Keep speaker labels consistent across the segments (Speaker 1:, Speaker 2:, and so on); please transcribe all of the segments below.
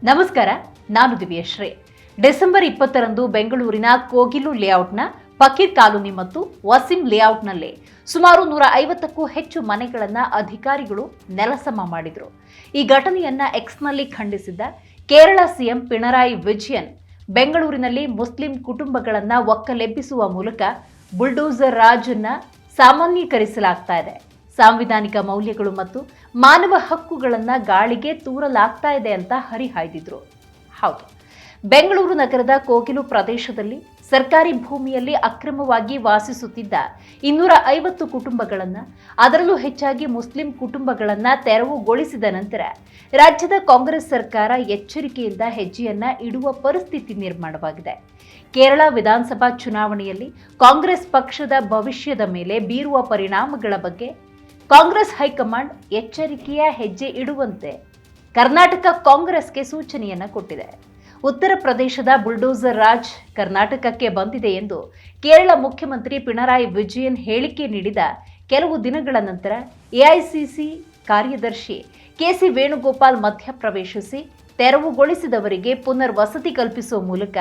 Speaker 1: ನಮಸ್ಕಾರ, ನಾನು ದಿವ್ಯಶ್ರೀ. ಡಿಸೆಂಬರ್ 20ರಂದು ಬೆಂಗಳೂರಿನ ಕೋಗಿಲು ಲೇಔಟ್ನ ಫಕೀರ್ ಕಾಲೋನಿ ಮತ್ತು ವಸೀಂ ಲೇಔಟ್ನಲ್ಲಿ ಸುಮಾರು 150ಕ್ಕೂ ಹೆಚ್ಚು ಮನೆಗಳನ್ನು ಅಧಿಕಾರಿಗಳು ನೆಲಸಮ ಮಾಡಿದರು. ಈ ಘಟನೆಯನ್ನ ಎಕ್ಸ್ನಲ್ಲಿ ಖಂಡಿಸಿದ್ದ ಕೇರಳ ಸಿಎಂ ಪಿಣರಾಯಿ ವಿಜಯನ್, ಬೆಂಗಳೂರಿನಲ್ಲಿ ಮುಸ್ಲಿಂ ಕುಟುಂಬಗಳನ್ನು ಒಕ್ಕಲೆಬ್ಬಿಸುವ ಮೂಲಕ ಬುಲ್ಡೋಸರ್ ರಾಜನ್ನ ಸಾಮಾನ್ಯೀಕರಿಸಲಾಗ್ತಾ ಇದೆ, ಸಾಂವಿಧಾನಿಕ ಮೌಲ್ಯಗಳು ಮತ್ತು ಮಾನವ ಹಕ್ಕುಗಳನ್ನು ಗಾಳಿಗೆ ತೂರಲಾಗ್ತಾ ಇದೆ ಅಂತ ಹರಿಹಾಯ್ದಿದ್ರು. ಹೌದು, ಬೆಂಗಳೂರು ನಗರದ ಕೋಗಿಲು ಪ್ರದೇಶದಲ್ಲಿ ಸರ್ಕಾರಿ ಭೂಮಿಯಲ್ಲಿ ಅಕ್ರಮವಾಗಿ ವಾಸಿಸುತ್ತಿದ್ದ 250 ಕುಟುಂಬಗಳನ್ನು, ಅದರಲ್ಲೂ ಹೆಚ್ಚಾಗಿ ಮುಸ್ಲಿಂ ಕುಟುಂಬಗಳನ್ನು ತೆರವುಗೊಳಿಸಿದ ನಂತರ ರಾಜ್ಯದ ಕಾಂಗ್ರೆಸ್ ಸರ್ಕಾರ ಎಚ್ಚರಿಕೆಯಿಂದ ಹೆಜ್ಜೆಯನ್ನ ಇಡುವ ಪರಿಸ್ಥಿತಿ ನಿರ್ಮಾಣವಾಗಿದೆ. ಕೇರಳ ವಿಧಾನಸಭಾ ಚುನಾವಣೆಯಲ್ಲಿ ಕಾಂಗ್ರೆಸ್ ಪಕ್ಷದ ಭವಿಷ್ಯದ ಮೇಲೆ ಬೀರುವ ಪರಿಣಾಮಗಳ ಬಗ್ಗೆ ಕಾಂಗ್ರೆಸ್ ಹೈಕಮಾಂಡ್ ಎಚ್ಚರಿಕೆಯ ಹೆಜ್ಜೆ ಇಡುವಂತೆ ಕರ್ನಾಟಕ ಕಾಂಗ್ರೆಸ್ಗೆ ಸೂಚನೆಯನ್ನ ಕೊಟ್ಟಿದೆ. ಉತ್ತರ ಪ್ರದೇಶದ ಬುಲ್ಡೋಸರ್ ರಾಜ್ ಕರ್ನಾಟಕಕ್ಕೆ ಬಂದಿದೆ ಎಂದು ಕೇರಳ ಮುಖ್ಯಮಂತ್ರಿ ಪಿಣರಾಯಿ ವಿಜಯನ್ ಹೇಳಿಕೆ ನೀಡಿದ ಕೆಲವು ದಿನಗಳ ನಂತರ ಎಐಸಿಸಿ ಕಾರ್ಯದರ್ಶಿ ಕೆಸಿ ವೇಣುಗೋಪಾಲ್ ಮಧ್ಯಪ್ರವೇಶಿಸಿ ತೆರವುಗೊಳಿಸಿದವರಿಗೆ ಪುನರ್ ವಸತಿ ಕಲ್ಪಿಸುವ ಮೂಲಕ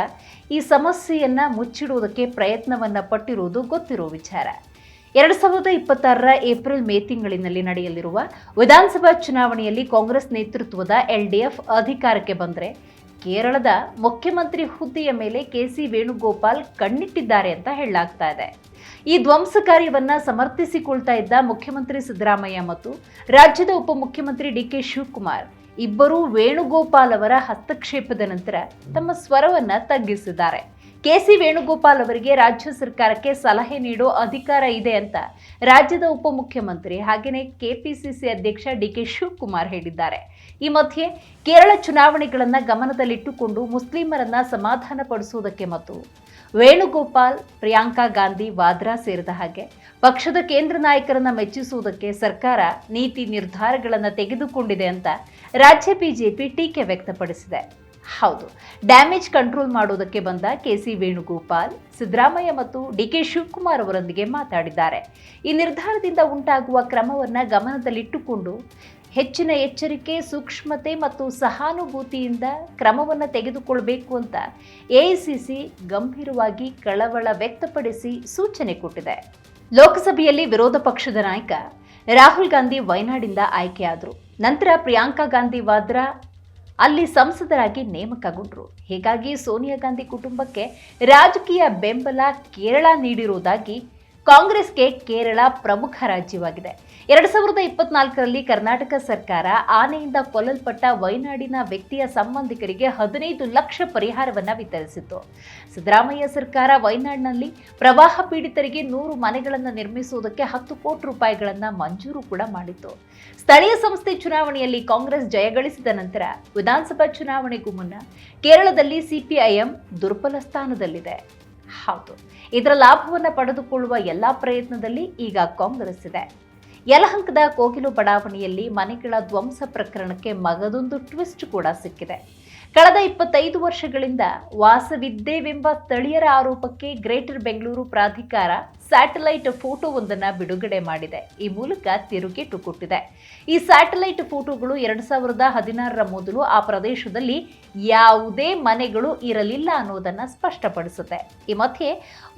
Speaker 1: ಈ ಸಮಸ್ಯೆಯನ್ನ ಮುಚ್ಚಿಡುವುದಕ್ಕೆ ಪ್ರಯತ್ನವನ್ನ ಪಟ್ಟಿರುವುದು ಗೊತ್ತಿರುವ ವಿಚಾರ. 2026ರ ಏಪ್ರಿಲ್ ಮೇ ತಿಂಗಳಿನಲ್ಲಿ ನಡೆಯಲಿರುವ ವಿಧಾನಸಭಾ ಚುನಾವಣೆಯಲ್ಲಿ ಕಾಂಗ್ರೆಸ್ ನೇತೃತ್ವದ ಎಲ್ಡಿಎಫ್ ಅಧಿಕಾರಕ್ಕೆ ಬಂದರೆ ಕೇರಳದ ಮುಖ್ಯಮಂತ್ರಿ ಹುದ್ದೆಯ ಮೇಲೆ ಕೆಸಿ ವೇಣುಗೋಪಾಲ್ ಕಣ್ಣಿಟ್ಟಿದ್ದಾರೆ ಅಂತ ಹೇಳಲಾಗ್ತಾ ಇದೆ. ಈ ಧ್ವಂಸ ಕಾರ್ಯವನ್ನ ಸಮರ್ಥಿಸಿಕೊಳ್ತಾ ಇದ್ದ ಮುಖ್ಯಮಂತ್ರಿ ಸಿದ್ದರಾಮಯ್ಯ ಮತ್ತು ರಾಜ್ಯದ ಉಪಮುಖ್ಯಮಂತ್ರಿ ಡಿಕೆ ಶಿವಕುಮಾರ್ ಇಬ್ಬರೂ ವೇಣುಗೋಪಾಲ್ ಅವರ ಹಸ್ತಕ್ಷೇಪದ ನಂತರ ತಮ್ಮ ಸ್ವರವನ್ನ ತಗ್ಗಿಸಿದ್ದಾರೆ. ಕೆಸಿ ವೇಣುಗೋಪಾಲ್ ಅವರಿಗೆ ರಾಜ್ಯ ಸರ್ಕಾರಕ್ಕೆ ಸಲಹೆ ನೀಡೋ ಅಧಿಕಾರ ಇದೆ ಅಂತ ರಾಜ್ಯದ ಉಪಮುಖ್ಯಮಂತ್ರಿ ಹಾಗೆಯೇ ಕೆಪಿಸಿಸಿ ಅಧ್ಯಕ್ಷ ಡಿಕೆ ಶಿವಕುಮಾರ್ ಹೇಳಿದ್ದಾರೆ. ಈ ಮಧ್ಯೆ ಕೇರಳ ಚುನಾವಣೆಗಳನ್ನು ಗಮನದಲ್ಲಿಟ್ಟುಕೊಂಡು ಮುಸ್ಲಿಮರನ್ನ ಸಮಾಧಾನ ಪಡಿಸುವುದಕ್ಕೆ ಮತ್ತು ವೇಣುಗೋಪಾಲ್, ಪ್ರಿಯಾಂಕಾ ಗಾಂಧಿ ವಾದ್ರಾ ಸೇರಿದ ಹಾಗೆ ಪಕ್ಷದ ಕೇಂದ್ರ ನಾಯಕರನ್ನ ಮೆಚ್ಚಿಸುವುದಕ್ಕೆ ಸರ್ಕಾರ ನೀತಿ ನಿರ್ಧಾರಗಳನ್ನು ತೆಗೆದುಕೊಂಡಿದೆ ಅಂತ ರಾಜ್ಯ ಬಿಜೆಪಿ ಟೀಕೆ ವ್ಯಕ್ತಪಡಿಸಿದೆ. ಹೌದು, ಡ್ಯಾಮೇಜ್ ಕಂಟ್ರೋಲ್ ಮಾಡುವುದಕ್ಕೆ ಬಂದ ಕೆಸಿ ವೇಣುಗೋಪಾಲ್ ಸಿದ್ದರಾಮಯ್ಯ ಮತ್ತು ಡಿಕೆ ಶಿವಕುಮಾರ್ ಅವರೊಂದಿಗೆ ಮಾತಾಡಿದ್ದಾರೆ. ಈ ನಿರ್ಧಾರದಿಂದ ಉಂಟಾಗುವ ಕ್ರಮವನ್ನು ಗಮನದಲ್ಲಿಟ್ಟುಕೊಂಡು ಹೆಚ್ಚಿನ ಎಚ್ಚರಿಕೆ, ಸೂಕ್ಷ್ಮತೆ ಮತ್ತು ಸಹಾನುಭೂತಿಯಿಂದ ಕ್ರಮವನ್ನು ತೆಗೆದುಕೊಳ್ಳಬೇಕು ಅಂತ ಎಐಸಿಸಿ ಗಂಭೀರವಾಗಿ ಕಳವಳ ವ್ಯಕ್ತಪಡಿಸಿ ಸೂಚನೆ ಕೊಟ್ಟಿದೆ. ಲೋಕಸಭೆಯಲ್ಲಿ ವಿರೋಧ ಪಕ್ಷದ ನಾಯಕ ರಾಹುಲ್ ಗಾಂಧಿ ವಯನಾಡಿಂದ ಆಯ್ಕೆಯಾದರು. ನಂತರ ಪ್ರಿಯಾಂಕಾ ಗಾಂಧಿ ವಾದ್ರಾ ಅಲ್ಲಿ ಸಂಸದರಾಗಿ ನೇಮಕಗೊಂಡರು. ಹೀಗಾಗಿ ಸೋನಿಯಾ ಗಾಂಧಿ ಕುಟುಂಬಕ್ಕೆ ರಾಜಕೀಯ ಬೆಂಬಲ ಕೇರಳ ನೀಡಿರುವುದಾಗಿ ಕಾಂಗ್ರೆಸ್ಗೆ ಕೇರಳ ಪ್ರಮುಖ ರಾಜ್ಯವಾಗಿದೆ. 2024ರಲ್ಲಿ ಕರ್ನಾಟಕ ಸರ್ಕಾರ ಆನೆಯಿಂದ ಕೊಲ್ಲಲ್ಪಟ್ಟ ವಯನಾಡಿನ ವ್ಯಕ್ತಿಯ ಸಂಬಂಧಿಕರಿಗೆ 15 ಲಕ್ಷ ಪರಿಹಾರವನ್ನು ವಿತರಿಸಿತ್ತು. ಸಿದ್ದರಾಮಯ್ಯ ಸರ್ಕಾರ ವಯನಾಡಿನಲ್ಲಿ ಪ್ರವಾಹ ಪೀಡಿತರಿಗೆ 100 ಮನೆಗಳನ್ನು ನಿರ್ಮಿಸುವುದಕ್ಕೆ 10 ಕೋಟಿ ರೂಪಾಯಿಗಳನ್ನು ಮಂಜೂರು ಕೂಡ ಮಾಡಿತ್ತು. ಸ್ಥಳೀಯ ಸಂಸ್ಥೆ ಚುನಾವಣೆಯಲ್ಲಿ ಕಾಂಗ್ರೆಸ್ ಜಯಗಳಿಸಿದ ನಂತರ ವಿಧಾನಸಭಾ ಚುನಾವಣೆಗೂ ಮುನ್ನ ಕೇರಳದಲ್ಲಿ ಸಿಪಿಐಎಂ ದುರ್ಬಲ ಸ್ಥಾನದಲ್ಲಿದೆ. ಹೌದು, ಇದರ ಲಾಭವನ್ನು ಪಡೆದುಕೊಳ್ಳುವ ಎಲ್ಲಾ ಪ್ರಯತ್ನದಲ್ಲಿ ಈಗ ಕಾಂಗ್ರೆಸ್ ಇದೆ. ಯಲಹಂಕದ ಕೋಗಿಲು ಬಡಾವಣೆಯಲ್ಲಿ ಮನೆಗಳ ಧ್ವಂಸ ಪ್ರಕರಣಕ್ಕೆ ಮಗದೊಂದು ಟ್ವಿಸ್ಟ್ ಕೂಡ ಸಿಕ್ಕಿದೆ. ಕಳೆದ 25 ವರ್ಷಗಳಿಂದ ವಾಸವಿದ್ದೇವೆಂಬ ಸ್ಥಳೀಯರ ಆರೋಪಕ್ಕೆ ಗ್ರೇಟರ್ ಬೆಂಗಳೂರು ಪ್ರಾಧಿಕಾರ ಸ್ಯಾಟಲೈಟ್ ಫೋಟೋವೊಂದನ್ನು ಬಿಡುಗಡೆ ಮಾಡಿದೆ. ಈ ಮೂಲಕ ತಿರುಗೇಟು ಕೊಟ್ಟಿದೆ. ಈ ಸ್ಯಾಟಲೈಟ್ ಫೋಟೋಗಳು 2016ರ ಮೊದಲು ಆ ಪ್ರದೇಶದಲ್ಲಿ ಯಾವುದೇ ಮನೆಗಳು ಇರಲಿಲ್ಲ ಅನ್ನೋದನ್ನು ಸ್ಪಷ್ಟಪಡಿಸುತ್ತೆ. ಈ ಮಧ್ಯೆ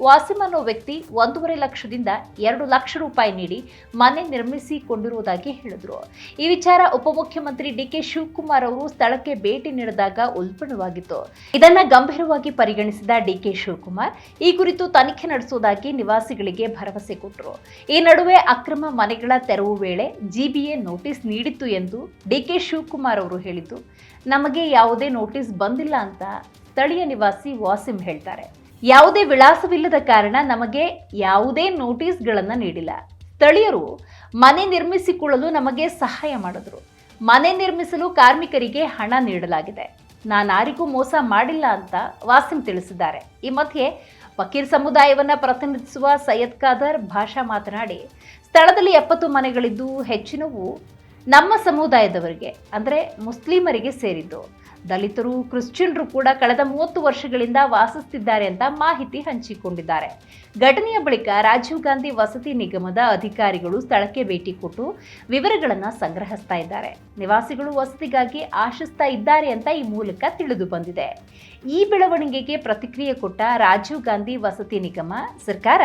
Speaker 1: ವಾಸಿಂ ಅನ್ನೋ ವ್ಯಕ್ತಿ 1.5 ಲಕ್ಷದಿಂದ 2 ಲಕ್ಷ ರೂಪಾಯಿ ನೀಡಿ ಮನೆ ನಿರ್ಮಿಸಿಕೊಂಡಿರುವುದಾಗಿ ಹೇಳಿದ್ರು. ಈ ವಿಚಾರ ಉಪಮುಖ್ಯಮಂತ್ರಿ ಡಿಕೆ ಶಿವಕುಮಾರ್ ಅವರು ಸ್ಥಳಕ್ಕೆ ಭೇಟಿ ನೀಡಿದಾಗ ಉಲ್ಬಣವಾಗಿತ್ತು. ಇದನ್ನ ಗಂಭೀರವಾಗಿ ಪರಿಗಣಿಸಿದ ಡಿಕೆ ಶಿವಕುಮಾರ್ ಈ ಕುರಿತು ತನಿಖೆ ನಡೆಸುವುದಾಗಿ ನಿವಾಸಿಗಳಿಗೆ ಭರವಸೆ ಕೊಟ್ಟರು. ಈ ನಡುವೆ ಅಕ್ರಮ ಮನೆಗಳ ತೆರವು ವೇಳೆ ಜಿಬಿಎ ನೋಟಿಸ್ ನೀಡಿತ್ತು ಎಂದು ಡಿಕೆ ಶಿವಕುಮಾರ್ ಅವರು ಹೇಳಿದ್ದು, ನಮಗೆ ಯಾವುದೇ ನೋಟಿಸ್ ಬಂದಿಲ್ಲ ಅಂತ ಸ್ಥಳೀಯ ನಿವಾಸಿ ವಾಸಿಂ ಹೇಳ್ತಾರೆ. ಯಾವುದೇ ವಿಳಾಸವಿಲ್ಲದ ಕಾರಣ ನಮಗೆ ಯಾವುದೇ ನೋಟಿಸ್ಗಳನ್ನ ನೀಡಿಲ್ಲ. ಸ್ಥಳೀಯರು ಮನೆ ನಿರ್ಮಿಸಿಕೊಳ್ಳಲು ನಮಗೆ ಸಹಾಯ ಮಾಡಿದ್ರು. ಮನೆ ನಿರ್ಮಿಸಲು ಕಾರ್ಮಿಕರಿಗೆ ಹಣ ನೀಡಲಾಗಿದೆ. ನಾನಾರಿಗೂ ಮೋಸ ಮಾಡಿಲ್ಲ ಅಂತ ವಾಸಿಂ ತಿಳಿಸಿದ್ದಾರೆ. ಈ ಮಧ್ಯೆ ಫಕೀರ್ ಸಮುದಾಯವನ್ನ ಪ್ರತಿನಿಧಿಸುವ ಸೈಯದ್ ಖಾದರ್ ಭಾಷಾ ಮಾತನಾಡಿ, ಸ್ಥಳದಲ್ಲಿ 70 ಮನೆಗಳಿದ್ದು ಹೆಚ್ಚಿನವು ನಮ್ಮ ಸಮುದಾಯದವರಿಗೆ ಅಂದರೆ ಮುಸ್ಲಿಮರಿಗೆ ಸೇರಿದ್ದು. ದಲಿತರು, ಕ್ರಿಶ್ಚಿಯನ್ರು ಕೂಡ ಕಳೆದ 30 ವರ್ಷಗಳಿಂದ ವಾಸಿಸುತ್ತಿದ್ದಾರೆ ಅಂತ ಮಾಹಿತಿ ಹಂಚಿಕೊಂಡಿದ್ದಾರೆ. ಘಟನೆಯ ಬಳಿಕ ರಾಜೀವ್ ಗಾಂಧಿ ವಸತಿ ನಿಗಮದ ಅಧಿಕಾರಿಗಳು ಸ್ಥಳಕ್ಕೆ ಭೇಟಿ ಕೊಟ್ಟು ವಿವರಗಳನ್ನು ಸಂಗ್ರಹಿಸ್ತಾ ಇದ್ದಾರೆ. ನಿವಾಸಿಗಳು ವಸತಿಗಾಗಿ ಆಶಿಸ್ತಾ ಇದ್ದಾರೆ ಅಂತ ಈ ಮೂಲಕ ತಿಳಿದು ಬಂದಿದೆ. ಈ ಬೆಳವಣಿಗೆಗೆ ಪ್ರತಿಕ್ರಿಯೆ ಕೊಟ್ಟ ರಾಜೀವ್ ಗಾಂಧಿ ವಸತಿ ನಿಗಮ ಸರ್ಕಾರ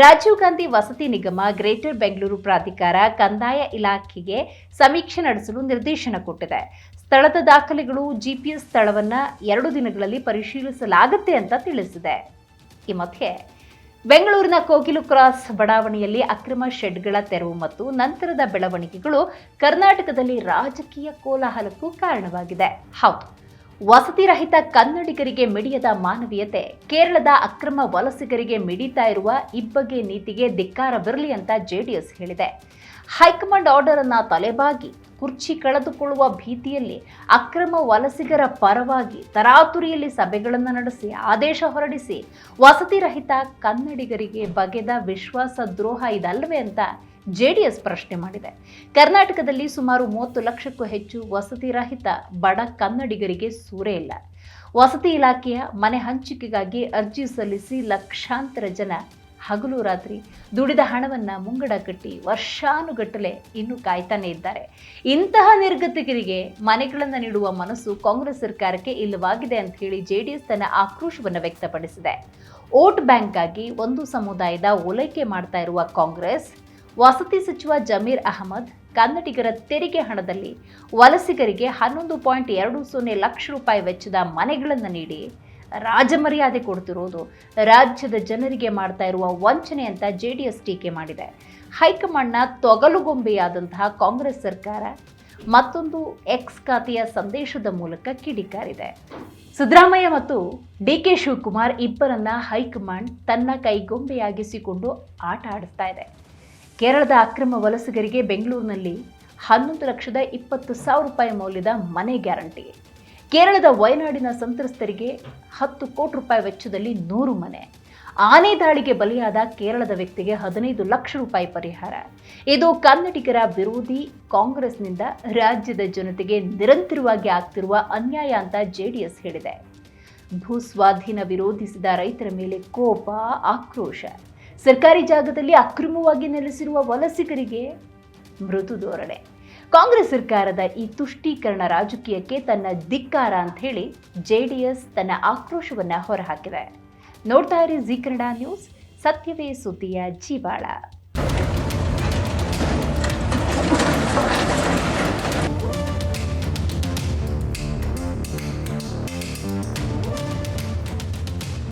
Speaker 1: ರಾಜೀವ್ ಗಾಂಧಿ ವಸತಿ ನಿಗಮ, ಗ್ರೇಟರ್ ಬೆಂಗಳೂರು ಪ್ರಾಧಿಕಾರ, ಕಂದಾಯ ಇಲಾಖೆಗೆ ಸಮೀಕ್ಷೆ ನಡೆಸಲು ನಿರ್ದೇಶನ ಕೊಟ್ಟಿದೆ. ಸ್ಥಳದ ದಾಖಲೆಗಳು, ಜಿಪಿಎಸ್ ಸ್ಥಳವನ್ನ 2 ದಿನಗಳಲ್ಲಿ ಪರಿಶೀಲಿಸಲಾಗುತ್ತೆ ಅಂತ ತಿಳಿಸಿದೆ. ಈ ಮಧ್ಯೆ ಬೆಂಗಳೂರಿನ ಕೋಗಿಲು ಕ್ರಾಸ್ ಬಡಾವಣೆಯಲ್ಲಿ ಅಕ್ರಮ ಶೆಡ್ಗಳ ತೆರವು ಮತ್ತು ನಂತರದ ಬೆಳವಣಿಗೆಗಳು ಕರ್ನಾಟಕದಲ್ಲಿ ರಾಜಕೀಯ ಕೋಲಾಹಲಕ್ಕೂ ಕಾರಣವಾಗಿದೆ. ಹೌದು, ವಸತಿ ರಹಿತ ಕನ್ನಡಿಗರಿಗೆ ಮಿಡಿಯದ ಮಾನವೀಯತೆ, ಕೇರಳದ ಅಕ್ರಮ ವಲಸಿಗರಿಗೆ ಮಿಡಿತಾ ಇರುವ ಇಬ್ಬಗೆ ನೀತಿಗೆ ಧಿಕ್ಕಾರವಿರಲಿ ಅಂತ ಜೆಡಿಎಸ್ ಹೇಳಿದೆ. ಹೈಕಮಾಂಡ್ ಆರ್ಡರ್ ಅನ್ನ ತಲೆಬಾಗಿ ಕುರ್ಚಿ ಕಳೆದುಕೊಳ್ಳುವ ಭೀತಿಯಲ್ಲಿ ಅಕ್ರಮ ವಲಸಿಗರ ಪರವಾಗಿ ತರಾತುರಿಯಲ್ಲಿ ಸಭೆಗಳನ್ನು ನಡೆಸಿ ಆದೇಶ ಹೊರಡಿಸಿ ವಸತಿ ರಹಿತ ಕನ್ನಡಿಗರಿಗೆ ಬಗೆದ ವಿಶ್ವಾಸ ದ್ರೋಹ ಇದಲ್ಲವೇ ಅಂತ ಜೆಡಿಎಸ್ ಪ್ರಶ್ನೆ ಮಾಡಿದೆ. ಕರ್ನಾಟಕದಲ್ಲಿ ಸುಮಾರು 30 ಲಕ್ಷಕ್ಕೂ ಹೆಚ್ಚು ವಸತಿ ರಹಿತ ಬಡ ಕನ್ನಡಿಗರಿಗೆ ಸೂರೇ ಇಲ್ಲ. ವಸತಿ ಇಲಾಖೆಯ ಮನೆ ಹಂಚಿಕೆಗಾಗಿ ಅರ್ಜಿ ಸಲ್ಲಿಸಿ ಲಕ್ಷಾಂತರ ಜನ ಹಗಲು ರಾತ್ರಿ ದುಡಿದ ಹಣವನ್ನ ಮುಂಗಡ ಕಟ್ಟಿ ವರ್ಷಾನುಗಟ್ಟಲೆ ಇನ್ನೂ ಕಾಯ್ತಾನೆ ಇದ್ದಾರೆ. ಇಂತಹ ನಿರ್ಗತಿಕರಿಗೆ ಮನೆಗಳನ್ನು ನೀಡುವ ಮನಸ್ಸು ಕಾಂಗ್ರೆಸ್ ಸರ್ಕಾರಕ್ಕೆ ಇಲ್ಲವಾಗಿದೆ ಅಂತ ಹೇಳಿ ಜೆಡಿಎಸ್ ತನ್ನ ಆಕ್ರೋಶವನ್ನು ವ್ಯಕ್ತಪಡಿಸಿದೆ. ವೋಟ್ ಬ್ಯಾಂಕ್ ಆಗಿ ಒಂದು ಸಮುದಾಯದ ಓಲೈಕೆ ಮಾಡ್ತಾ ಇರುವ ಕಾಂಗ್ರೆಸ್, ವಸತಿ ಸಚಿವ ಜಮೀರ್ ಅಹಮದ್ ಕನ್ನಡಿಗರ ತೆರಿಗೆ ಹಣದಲ್ಲಿ ವಲಸಿಗರಿಗೆ 11.20 ಲಕ್ಷ ರೂಪಾಯಿ ವೆಚ್ಚದ ಮನೆಗಳನ್ನು ನೀಡಿ ರಾಜಮರ್ಯಾದೆ ಕೊಡ್ತಿರೋದು ರಾಜ್ಯದ ಜನರಿಗೆ ಮಾಡ್ತಾ ಇರುವ ವಂಚನೆ ಅಂತ ಜೆಡಿಎಸ್ ಟೀಕೆ ಮಾಡಿದೆ. ಹೈಕಮಾಂಡ್ನ ತೊಗಲುಗೊಂಬೆಯಾದಂತಹ ಕಾಂಗ್ರೆಸ್ ಸರ್ಕಾರ ಮತ್ತೊಂದು ಎಕ್ಸ್ ಖಾತೆಯ ಸಂದೇಶದ ಮೂಲಕ ಕಿಡಿಕಾರಿದೆ. ಸಿದ್ದರಾಮಯ್ಯ ಮತ್ತು ಡಿಕೆ ಶಿವಕುಮಾರ್ ಇಬ್ಬರನ್ನ ಹೈಕಮಾಂಡ್ ತನ್ನ ಕೈಗೊಂಬೆಯಾಗಿಸಿಕೊಂಡು ಆಟ ಆಡಿಸ್ತಾ ಇದೆ. ಕೇರಳದ ಅಕ್ರಮ ವಲಸಿಗರಿಗೆ ಬೆಂಗಳೂರಿನಲ್ಲಿ 11,20,000 ರೂಪಾಯಿ ಮೌಲ್ಯದ ಮನೆ ಗ್ಯಾರಂಟಿ. ಕೇರಳದ ವಯನಾಡಿನ ಸಂತ್ರಸ್ತರಿಗೆ 10 ಕೋಟಿ ರೂಪಾಯಿ ವೆಚ್ಚದಲ್ಲಿ 100 ಮನೆ. ಆನೆ ದಾಳಿಗೆ ಬಲಿಯಾದ ಕೇರಳದ ವ್ಯಕ್ತಿಗೆ 15 ಲಕ್ಷ ರೂಪಾಯಿ ಪರಿಹಾರ. ಇದು ಕನ್ನಡಿಗರ ವಿರೋಧಿ ಕಾಂಗ್ರೆಸ್ನಿಂದ ರಾಜ್ಯದ ಜನತೆಗೆ ನಿರಂತರವಾಗಿ ಆಗ್ತಿರುವ ಅನ್ಯಾಯ ಅಂತ ಜೆಡಿಎಸ್ ಹೇಳಿದೆ. ಭೂಸ್ವಾಧೀನ ವಿರೋಧಿಸಿದ ರೈತರ ಮೇಲೆ ಕೋಪ, ಆಕ್ರೋಶ. ಸರ್ಕಾರಿ ಜಾಗದಲ್ಲಿ ಅಕ್ರಮವಾಗಿ ನೆಲೆಸಿರುವ ವಲಸಿಗರಿಗೆ ಮೃದು ಧೋರಣೆ. ಕಾಂಗ್ರೆಸ್ ಸರ್ಕಾರದ ಈ ತುಷ್ಟೀಕರಣ ರಾಜಕೀಯಕ್ಕೆ ತನ್ನ ಧಿಕ್ಕಾರ ಅಂತ ಹೇಳಿ ಜೆಡಿಎಸ್ ತನ್ನ ಆಕ್ರೋಶವನ್ನ ಹೊರಹಾಕಿದೆ. ನೋಡ್ತಾ ಇರಿ ಜೀ ಕನ್ನಡ ನ್ಯೂಸ್, ಸತ್ಯವೇ ಸುದ್ದಿಯ ಜೀವಾಳ.